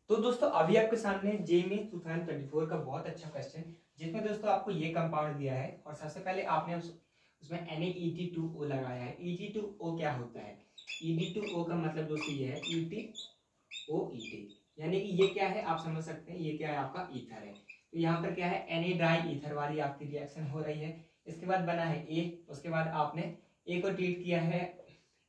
तो दोस्तों अभी आपके सामने जेईई 2024 का बहुत अच्छा क्वेश्चन जिसमें दोस्तों आपको ये कंपाउंड दिया है और सबसे पहले आपने उसमें Na-E2O लगाया है। E2O क्या होता है? E2O का मतलब दोस्तों ये है ETOET, यानी कि ये क्या है आप समझ सकते हैं, ये क्या है आपका ईथर है। तो यहाँ पर क्या है Na डाई ईथर वाली आपकी रिएक्शन हो रही है। इसके बाद बना है A, उसके बाद आपने A को ट्रीट किया है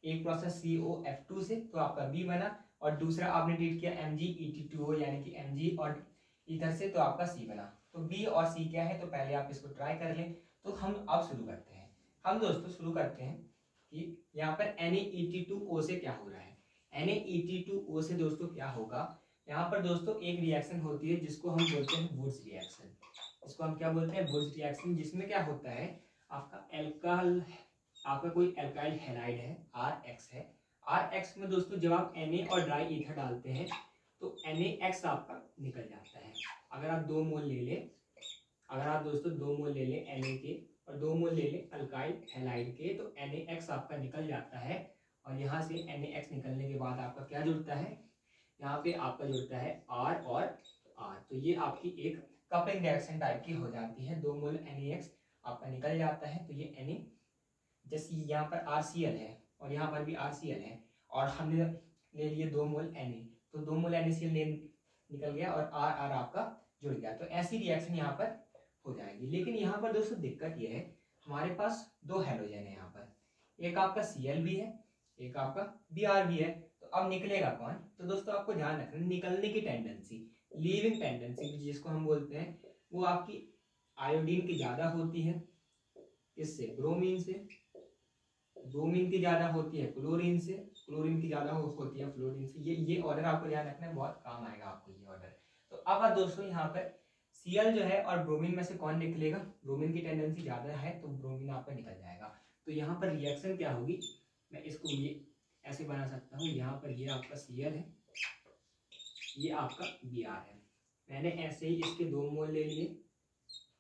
एक प्रोसेस COF2 से तो आपका B बना, और दूसरा आपने ट्रीट किया Mg-E2O यानी कि Mg और ईथर से तो आपका C बना। तो B और C क्या है तो पहले आप इसको ट्राई कर लें। तो हम अब शुरू करते हैं। हम दोस्तों शुरू करते हैं कि यहाँ पर Na-E2O से क्या हो रहा है। Na-E2O से दोस्तों क्या होगा, यहाँ पर दोस्तों एक रिएक्शन होती है जिसको हम बोलते हैं वुड्स रिएक्शन। इसको हम क्या बोलते हैं? वुड्स रिएक्शन, जिसमें क्या होता है आपका कोई एल्काइल हैलाइड है RX है। RX में दोस्तों जब आप Na और ड्राई ईथर डालते हैं तो NaX आपका निकल जाता है। अगर आप दो मोल ले लें Na के और 2 मोल ले लें अल्काइल हैलाइड के तो NaX आपका निकल जाता है। और यहाँ से NaX निकलने के बाद आपका क्या जुड़ता है, यहाँ पे आपका जुड़ता है R और R। तो ये आपकी एक कपलिंग रिएक्शन टाइप की हो जाती है। 2 मोल NaX आपका निकल जाता है तो ये Na, जैसे यहाँ पर RCl है और यहाँ पर भी RCl है और हमने ले लिए 2 मोल Na, तो 2 मोल NaCl निकल गया और R आपका जुड़ गया। तो ऐसी रिएक्शन यहाँ पर हो जाएगी। लेकिन यहाँ पर दोस्तों दिक्कत ये है, हमारे पास 2 हैलोजन है यहाँ पर, एक आपका Cl भी है एक आपका Br भी है। तो अब निकलेगा कौन? तो दोस्तों आपको ध्यान रखना, निकलने की टेंडेंसी, लीविंग टेंडेंसी जिसको हम बोलते हैं, वो आपकी आयोडीन की ज्यादा होती है, इससे ब्रोमीन से, ब्रोमीन की ज्यादा होती है क्लोरीन से, क्लोरीन की ज्यादा होती है फ्लोरीन से। ये ऑर्डर आपको ध्यान रखना है, बहुत काम आएगा आपको ये ऑर्डर। तो अब दोस्तों यहाँ पर Cl जो है और ब्रोमीन में से कौन निकलेगा? ब्रोमीन की टेंडेंसी ज्यादा है तो ब्रोमीन आपका निकल जाएगा। तो यहाँ पर रिएक्शन क्या होगी, मैं इसको ये ऐसे बना सकता हूँ, यहाँ पर ये आपका Cl है, ये आपका Br है। मैंने ऐसे ही इसके 2 मोल ले लिए,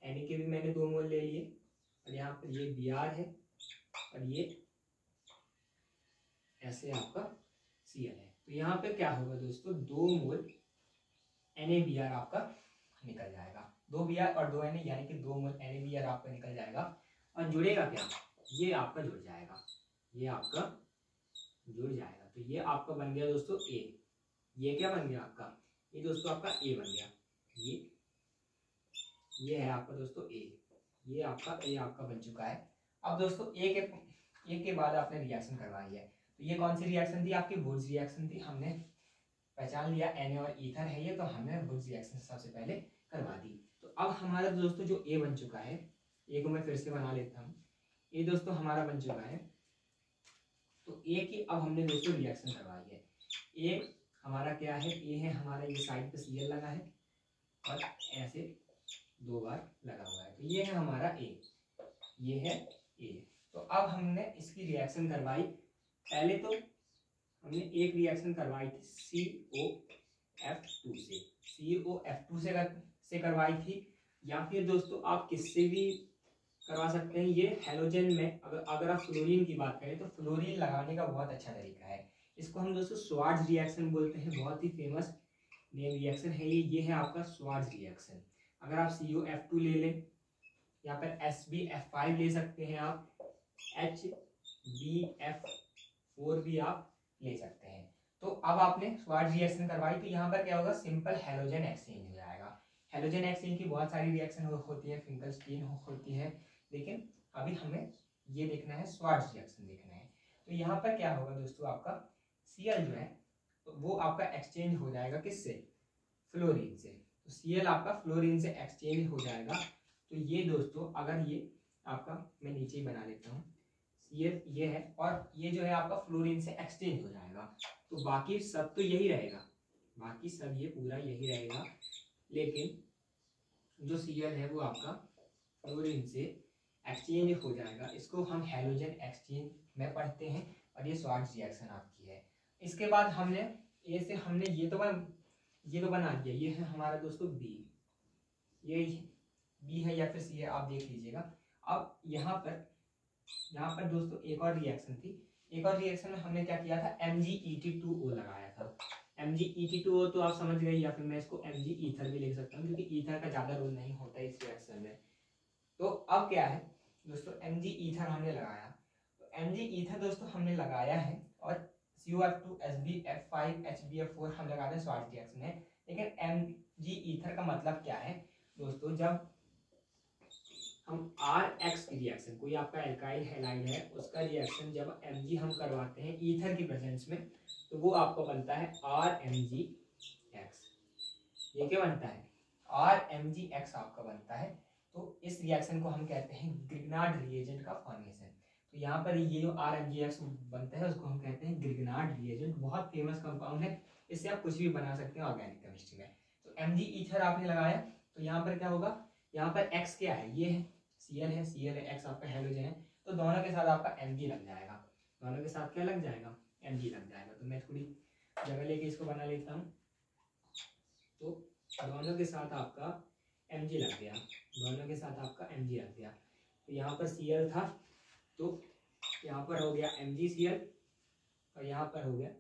Na के भी मैंने 2 मोल ले लिए, और यहाँ पर ये Br है और ये ऐसे आपका Cl है। तो यहाँ पे क्या होगा दोस्तों, 2 मोल NaBr आपका निकल जाएगा, 2 Br और 2 Na यानी कि 2 मोल NaBr आपका निकल जाएगा। और जुड़ेगा क्या, ये आपका जुड़ जाएगा, ये आपका जुड़ जाएगा। तो ये आपका बन गया दोस्तों A। ये क्या बन गया आपका, ये दोस्तों आपका A बन गया। ये है आपका दोस्तों A, ये आपका A आपका बन चुका है। अब दोस्तों A के बाद आपने रिएक्शन करवाई है, तो ये कौन सी रिएक्शन थी? आपकी वुड्स रिएक्शन थी। हमने पहचान लिया Na और ईथर है ये, तो हमने वुड्स रिएक्शन सबसे पहले करवा दी। तो अब हमारा दोस्तों जो A बन चुका है, A को मैं फिर से बना लेता हूँ। A दोस्तों हमारा बन चुका है, तो A की अब हमने दोस्तों रिएक्शन करवाई है। A हमारा क्या है, A है हमारा, ये साइड पे Cl लगा है और ऐसे 2 बार लगा हुआ है, तो ये है हमारा A, ये है A। तो अब हमने इसकी रिएक्शन करवाई। पहले तो हमने एक रिएक्शन करवाई थी COF2 से करवाई थी, या फिर दोस्तों आप किससे भी करवा सकते हैं। ये हैलोजन में अगर आप फ्लोरीन की बात करें तो फ्लोरीन लगाने का बहुत अच्छा तरीका है। इसको हम दोस्तों स्वार्ट्ज रिएक्शन बोलते हैं, बहुत ही फेमस नेम रिएक्शन है ये है आपका स्वार्ट्ज रिएक्शन। अगर आप COF2 ले लें, यहाँ पर SbF5 ले सकते हैं, आप HbF4 भी आप ले सकते हैं। तो अब आपने स्वार्ट्ज रिएक्शन करवाई, तो यहाँ पर क्या होगा, सिंपल हैलोजन एक्सचेंज हो जाएगा। हैलोजन एक्सचेंज की बहुत सारी रिएक्शन होती है, फिंकलस्टीन होती है, लेकिन अभी हमें ये देखना है, स्वार्ट्ज रिएक्शन देखना है। तो यहाँ पर क्या होगा दोस्तों, आपका Cl जो है तो वो आपका एक्सचेंज हो जाएगा किससे? फ्लोरीन से। तो Cl आपका फ्लोरीन से एक्सचेंज हो जाएगा। तो ये दोस्तों अगर ये आपका, मैं नीचे ही बना लेता हूँ, ये है और ये जो है आपका फ्लोरीन से एक्सचेंज हो जाएगा। तो बाकी सब तो यही रहेगा, बाकी सब ये पूरा यही रहेगा, लेकिन जो Cl है वो आपका फ्लोरीन से एक्सचेंज हो जाएगा। इसको हम हैलोजन एक्सचेंज में पढ़ते हैं और ये स्वार्ट्ज रिएक्शन आपकी है। इसके बाद हमने A से हमने ये तो बना दिया, ये है हमारा दोस्तों B, ये B है या फिर C है आप देख लीजिएगा। अब यहाँ पर दोस्तों एक और रिएक्शन थी, एक और रिएक्शन में हमने क्या किया था, Mg-E2O लगाया था। MgEt2O तो आप समझ गए, या फिर मैं इसको Mg ईथर भी लिख सकता हूँ क्योंकि ईथर का ज़्यादा रोल नहीं होता इस रिएक्शन में। तो अब क्या है दोस्तों, Mg ईथर हमने लगाया, तो Mg ईथर दोस्तों हमने लगाया है और CuF2SbF5HbF4 हम लगाते हैं स्वार्ट्ज रिएक्शन में। लेकिन Mg ईथर का मतलब क्या है दोस्तों, जब हम RX की रिएक्शन, कोई आपका एल्काइल हैलाइड है उसका रिएक्शन जब Mg हम करवाते हैं ईथर की प्रेजेंस में, तो वो आपको बनता है RMgX। ये क्या बनता है, RMgX आपका बनता है। तो इस रिएक्शन को हम कहते हैं ग्रिग्नार्ड रिएजेंट का फॉर्मेशन। तो यहाँ पर ये जो RMgX बनता है उसको हम कहते हैं ग्रिग्नार्ड रिएजेंट। बहुत फेमस कंपाउंड है, इससे आप कुछ भी बना सकते हैं ऑर्गेनिक केमिस्ट्री में। तो Mg ईथर आपने लगाया, तो यहाँ पर क्या होगा, यहाँ पर X क्या है, ये है Cl है, Cl है, X आपका हेलोजन है, तो दोनों के साथ आपका Mg लग जाएगा। दोनों के साथ क्या लग जाएगा, Mg लग जाएगा। तो मैं थोड़ी जगह लेके इसको बना लेता हूँ। तो दोनों के साथ आपका Mg लग गया, दोनों के साथ आपका Mg लग गया। तो यहाँ पर Cl था, तो यहाँ पर हो गया MgCl और यहाँ पर हो गया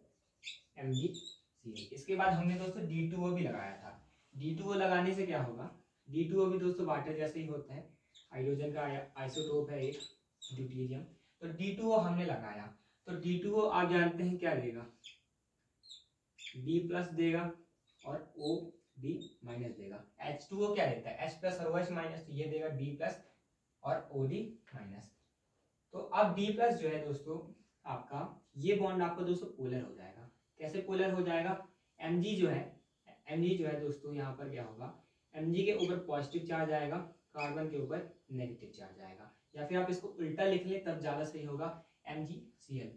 MgCl। इसके बाद हमने दोस्तों D2O भी लगाया था। D2O लगाने से क्या होगा, D2O भी दोस्तों वाटर जैसे ही होता है, हाइड्रोजन का आइसोटोप है एक ड्यूटेरियम। तो D2O हमने लगाया, तो D2O आप जानते हैं क्या देगा, D+ देगा और OD- देगा। H2O क्या देता है, H+ और OH-, तो ये देगा D+ और OD-। तो अब D+ जो है दोस्तों आपका, ये बॉन्ड आपका दोस्तों पोलर हो जाएगा। कैसे पोलर हो जाएगा, Mg जो है दोस्तों, यहाँ पर क्या होगा, Mg के ऊपर पॉजिटिव चार्ज आएगा, कार्बन के ऊपर नेगेटिव चार्ज आएगा। या फिर आप इसको उल्टा लिख लें तब ज़्यादा सही होगा, MgCl।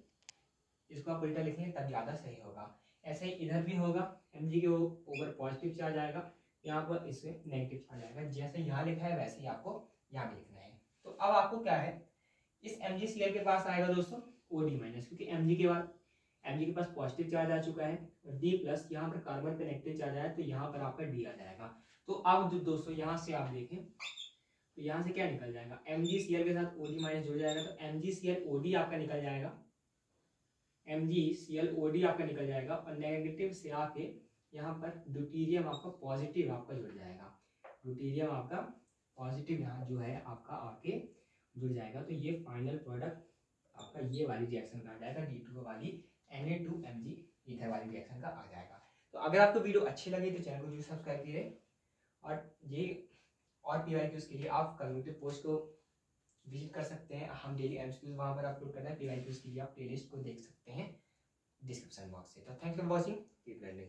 इसको आप उल्टा लिख लें तब ज़्यादा सही होगा। ऐसे ही इधर भी होगा, Mg के ऊपर पॉजिटिव चार्ज आएगा, यहाँ पर इसमें नेगेटिव चार्ज आएगा। जैसे यहाँ लिखा है वैसे ही आपको यहाँ भी लिखना है। तो अब आपको क्या है, इस MgCl के पास आएगा दोस्तों OD-, क्योंकि Mg के पास पॉजिटिव चार्ज आ चुका है, और D+, यहाँ पर कार्बन पे नेगेटिव चार्ज आया, तो यहाँ पर आपका D आ जाएगा। तो अब जो दोस्तों यहाँ से आप देखें, तो यहाँ से क्या निकल जाएगा, MgCl के साथ OD- जुड़ जाएगा, तो MgCl-OD आपका निकल जाएगा, MgCl-OD आपका निकल जाएगा, और नेगेटिव से आके यहाँ पर ड्यूटेरियम आपका पॉजिटिव आपका जुड़ जाएगा। ड्यूटेरियम आपका पॉजिटिव यहाँ जो है आपका आके जुड़ जाएगा। तो ये फाइनल प्रोडक्ट आपका ये वाली रिएक्शन का आ जाएगा, D2O वाली Na2Mg ईथर वाली रिएक्शन का आ जाएगा। तो अगर आपको वीडियो अच्छी लगी तो चैनल को जरूर सब्सक्राइब कीजिए, और ये और PYQs के लिए आप कम्युनिटी पोस्ट को विजिट कर सकते हैं। हम डेली MCQs वहाँ पर अपलोड करते हैं। PYQs के लिए आप प्लेलिस्ट को देख सकते हैं डिस्क्रिप्शन बॉक्स से। तो thanks for watching, keep learning.